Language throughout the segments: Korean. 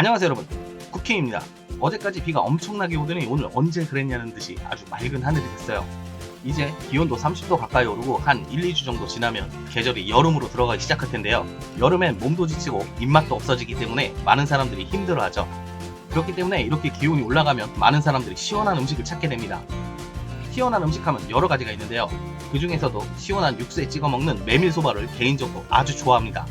안녕하세요 여러분, 쿠킹입니다. 어제까지 비가 엄청나게 오더니 오늘 언제 그랬냐는 듯이 아주 맑은 하늘이 됐어요. 이제 기온도 30도 가까이 오르고 한 1, 2주 정도 지나면 계절이 여름으로 들어가기 시작할 텐데요. 여름엔 몸도 지치고 입맛도 없어지기 때문에 많은 사람들이 힘들어하죠. 그렇기 때문에 이렇게 기온이 올라가면 많은 사람들이 시원한 음식을 찾게 됩니다. 시원한 음식하면 여러 가지가 있는데요. 그 중에서도 시원한 육수에 찍어 먹는 메밀소바를 개인적으로 아주 좋아합니다.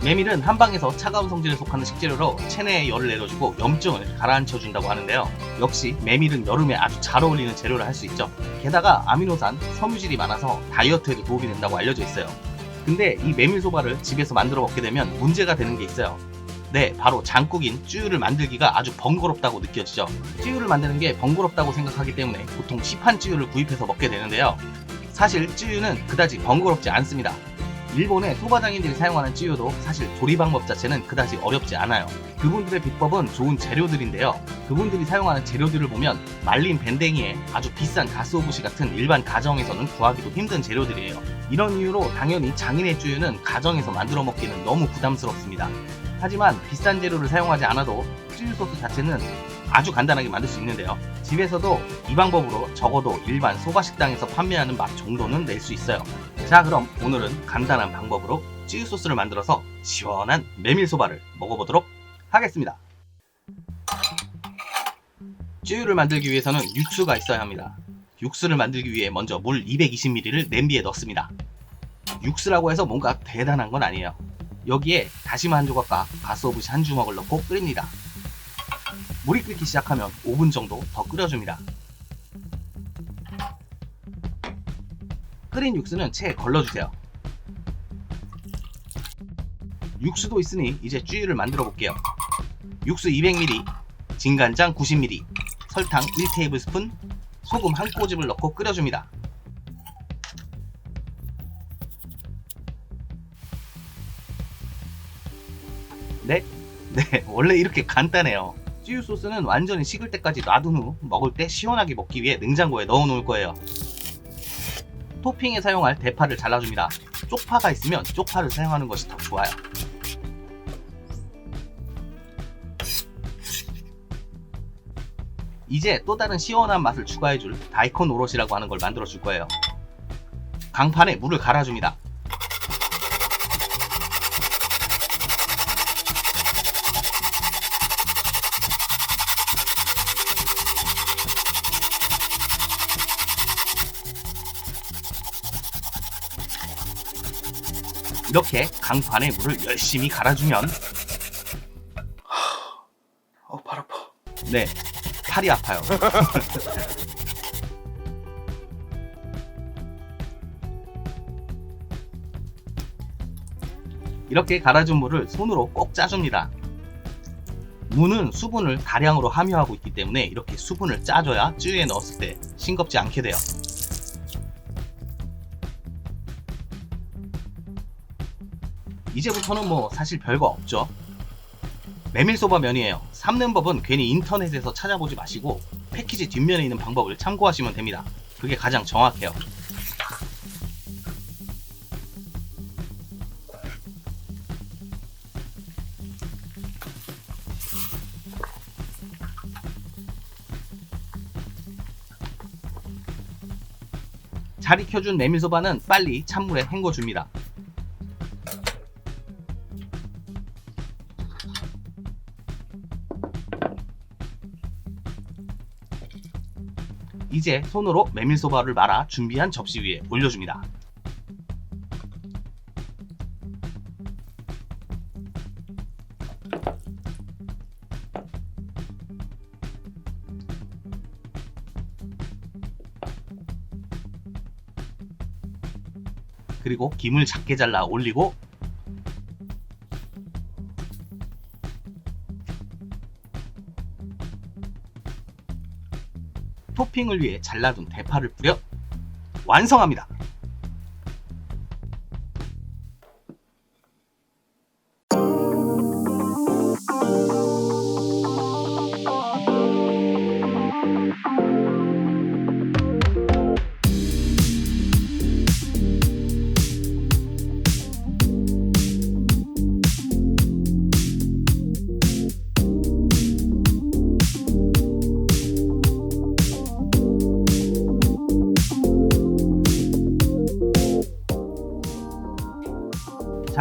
메밀은 한방에서 차가운 성질에 속하는 식재료로 체내에 열을 내려주고 염증을 가라앉혀준다고 하는데요. 역시 메밀은 여름에 아주 잘 어울리는 재료를 할 수 있죠. 게다가 아미노산, 섬유질이 많아서 다이어트에도 도움이 된다고 알려져 있어요. 근데 이 메밀소바를 집에서 만들어 먹게 되면 문제가 되는 게 있어요. 네, 바로 장국인 쯔유를 만들기가 아주 번거롭다고 느껴지죠. 쯔유를 만드는 게 번거롭다고 생각하기 때문에 보통 시판 쯔유를 구입해서 먹게 되는데요. 사실 쯔유는 그다지 번거롭지 않습니다. 일본의 소바장인들이 사용하는 쯔유도 사실 조리 방법 자체는 그다지 어렵지 않아요. 그분들의 비법은 좋은 재료들인데요. 그분들이 사용하는 재료들을 보면 말린 밴댕이에 아주 비싼 가스오부시 같은 일반 가정에서는 구하기도 힘든 재료들이에요. 이런 이유로 당연히 장인의 쯔유는 가정에서 만들어 먹기는 너무 부담스럽습니다. 하지만 비싼 재료를 사용하지 않아도 쯔유 소스 자체는 아주 간단하게 만들 수 있는데요. 집에서도 이 방법으로 적어도 일반 소바 식당에서 판매하는 맛 정도는 낼 수 있어요. 자, 그럼 오늘은 간단한 방법으로 쯔유 소스를 만들어서 시원한 메밀소바를 먹어보도록 하겠습니다. 쯔유를 만들기 위해서는 육수가 있어야 합니다. 육수를 만들기 위해 먼저 물 220ml를 냄비에 넣습니다. 육수라고 해서 뭔가 대단한 건 아니에요. 여기에 다시마 한 조각과 가스오부시 한 주먹을 넣고 끓입니다. 물이 끓기 시작하면 5분 정도 더 끓여줍니다. 끓인 육수는 체에 걸러주세요. 육수도 있으니 이제 쯔유를 만들어 볼게요. 육수 200ml, 진간장 90ml, 설탕 1테이블스푼, 소금 한 꼬집을 넣고 끓여줍니다. 네, 원래 이렇게 간단해요. 쯔유 소스는 완전히 식을 때까지 놔둔 후 먹을 때 시원하게 먹기 위해 냉장고에 넣어 놓을 거예요. 토핑에 사용할 대파를 잘라줍니다. 쪽파가 있으면 쪽파를 사용하는 것이 더 좋아요. 이제 또 다른 시원한 맛을 추가해줄 다이콘 오롯이라고 하는 걸 만들어 줄 거예요. 강판에 물을 갈아줍니다. 이렇게 강판에 물을 열심히 갈아주면 팔 아파. 네, 팔이 아파요. 이렇게 갈아준 물을 손으로 꼭 짜줍니다. 무는 수분을 다량으로 함유하고 있기 때문에 이렇게 수분을 짜줘야 쯔유에 넣었을 때 싱겁지 않게 돼요. 이제부터는 뭐 사실 별거 없죠. 메밀소바 면이에요. 삶는 법은 괜히 인터넷에서 찾아보지 마시고 패키지 뒷면에 있는 방법을 참고하시면 됩니다. 그게 가장 정확해요. 잘 익혀준 메밀소바는 빨리 찬물에 헹궈줍니다. 이제 손으로 메밀소바를 말아 준비한 접시 위에 올려줍니다. 그리고 김을 작게 잘라 올리고 토핑을 위해 잘라둔 대파를 뿌려 완성합니다.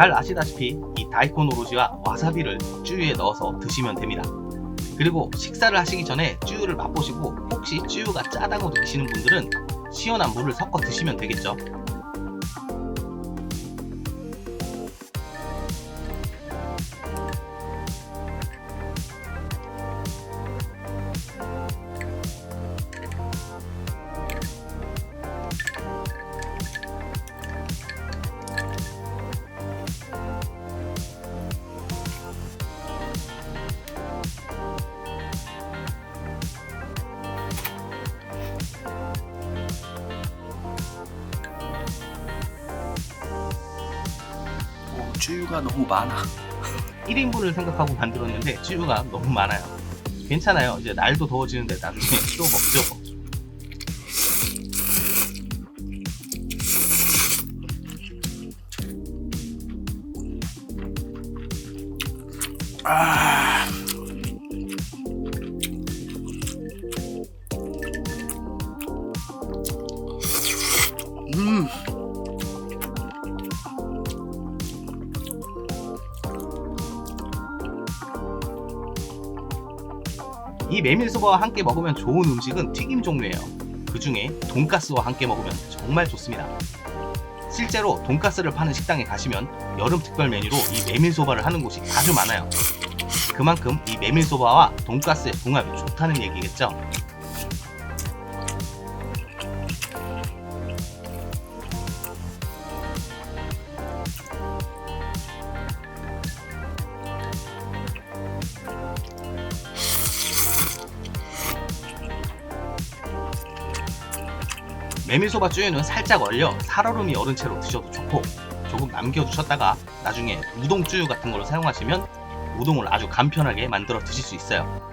잘 아시다시피 이 다이콘 오로지와 와사비를 쯔유에 넣어서 드시면 됩니다. 그리고 식사를 하시기 전에 쯔유를 맛보시고 혹시 쯔유가 짜다고 느끼시는 분들은 시원한 물을 섞어 드시면 되겠죠. 쯔유가 너무 많아. 1인분을 생각하고 만들었는데 쯔유가 너무 많아요. 괜찮아요. 이제 날도 더워지는데 나중에 또 먹죠. 아. 이 메밀소바와 함께 먹으면 좋은 음식은 튀김 종류예요. 그 중에 돈가스와 함께 먹으면 정말 좋습니다. 실제로 돈가스를 파는 식당에 가시면 여름 특별 메뉴로 이 메밀소바를 하는 곳이 아주 많아요. 그만큼 이 메밀소바와 돈가스의 궁합이 좋다는 얘기겠죠. 메밀소바 쯔유는 살짝 얼려 살얼음이 얼은 채로 드셔도 좋고, 조금 남겨두셨다가 나중에 우동 쯔유 같은 걸로 사용하시면 우동을 아주 간편하게 만들어 드실 수 있어요.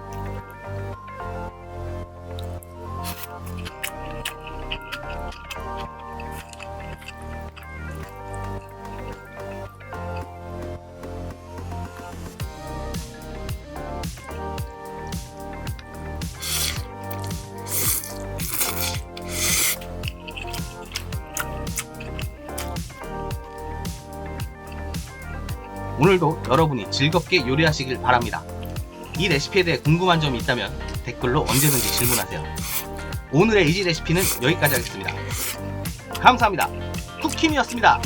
오늘도 여러분이 즐겁게 요리하시길 바랍니다. 이 레시피에 대해 궁금한 점이 있다면 댓글로 언제든지 질문하세요. 오늘의 이지 레시피는 여기까지 하겠습니다. 감사합니다. 쿡킴이었습니다.